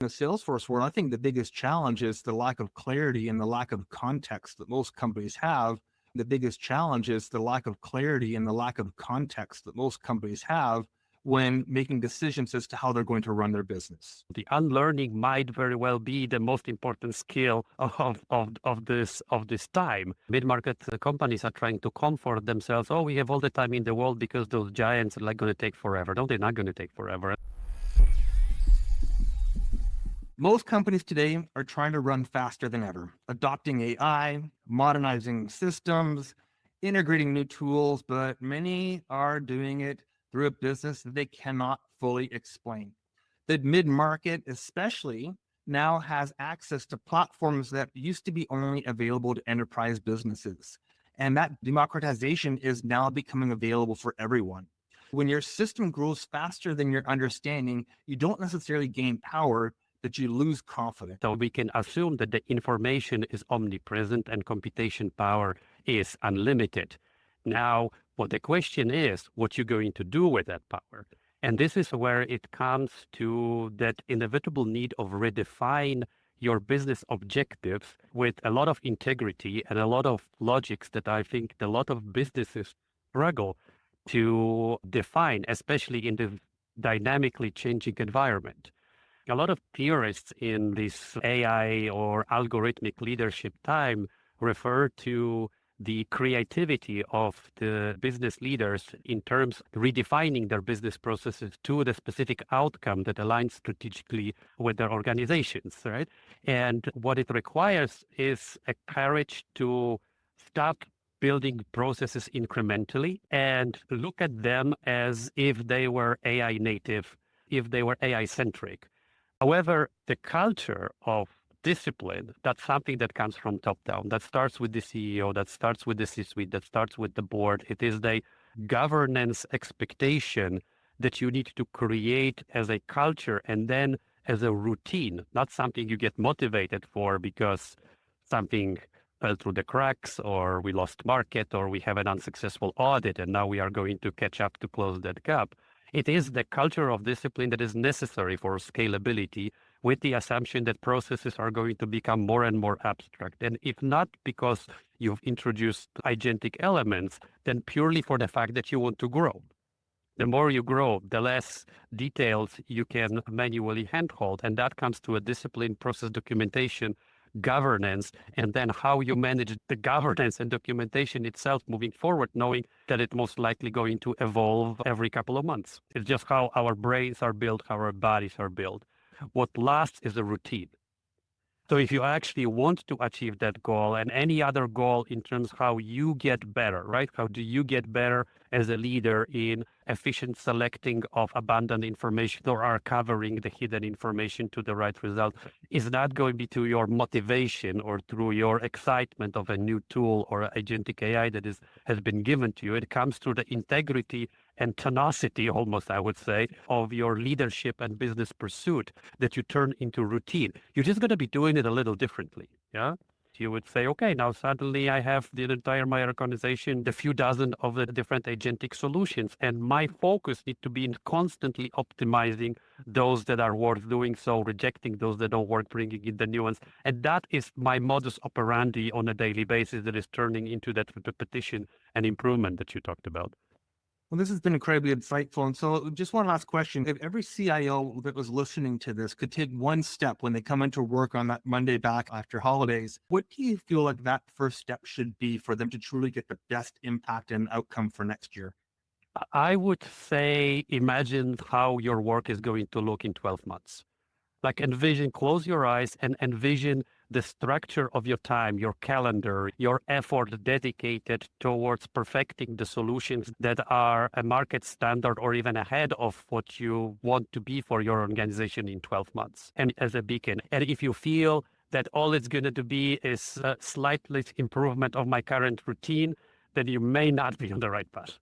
In the Salesforce world, I think the biggest challenge is the lack of clarity and the lack of context that most companies have. The biggest challenge is the lack of clarity and the lack of context that most companies have when making decisions as to how they're going to run their business. The unlearning might very well be the most important skill of this time. Mid-market companies are trying to comfort themselves. Oh, we have all the time in the world because those giants are like going to take forever. No, they're not going to take forever. Most companies today are trying to run faster than ever, adopting AI, modernizing systems, integrating new tools, but many are doing it through a business that they cannot fully explain. The mid market, especially, now has access to platforms that used to be only available to enterprise businesses. And that democratization is now becoming available for everyone. When your system grows faster than your understanding, you don't necessarily gain power, that you lose confidence. So we can assume that the information is omnipresent and computation power is unlimited. Now, what the question is, what you're going to do with that power? And this is where it comes to that inevitable need of redefine your business objectives with a lot of integrity and a lot of logics that I think a lot of businesses struggle to define, especially in the dynamically changing environment. A lot of theorists in this AI or algorithmic leadership time refer to the creativity of the business leaders in terms of redefining their business processes to the specific outcome that aligns strategically with their organizations, right? And what it requires is a courage to stop building processes incrementally and look at them as if they were AI native, if they were AI centric. However, the culture of discipline, that's something that comes from top down. That starts with the CEO, that starts with the C-suite, that starts with the board. It is the governance expectation that you need to create as a culture and then as a routine, not something you get motivated for because something fell through the cracks or we lost market or we have an unsuccessful audit and now we are going to catch up to close that gap. It is the culture of discipline that is necessary for scalability with the assumption that processes are going to become more and more abstract. And if not because you've introduced agentic elements, then purely for the fact that you want to grow. The more you grow, the less details you can manually handhold. And that comes to a disciplined process documentation, governance, and then how you manage the governance and documentation itself moving forward, knowing that it's most likely going to evolve every couple of months. It's just how our brains are built, how our bodies are built. What lasts is a routine. So if you actually want to achieve that goal and any other goal in terms of how you get better, right? How do you get better as a leader in efficient selecting of abundant information or recovering the hidden information to the right result is not going to be to your motivation or through your excitement of a new tool or agentic AI that has been given to you. It comes through the integrity and tenacity, almost, I would say, of your leadership and business pursuit that you turn into routine. You're just going to be doing it a little differently. Yeah. You would say, okay, now suddenly I have the entire my organization, the few dozen of the different agentic solutions, and my focus needs to be in constantly optimizing those that are worth doing so, rejecting those that don't work, bringing in the new ones. And that is my modus operandi on a daily basis that is turning into that repetition and improvement that you talked about. Well, this has been incredibly insightful. And so just one last question. If every CIO that was listening to this could take one step when they come into work on that Monday back after holidays, what do you feel like that first step should be for them to truly get the best impact and outcome for next year? I would say, imagine how your work is going to look in 12 months. Like envision, close your eyes and envision the structure of your time, your calendar, your effort dedicated towards perfecting the solutions that are a market standard or even ahead of what you want to be for your organization in 12 months and as a beacon. And if you feel that all it's going to be is a slight improvement of my current routine, then you may not be on the right path.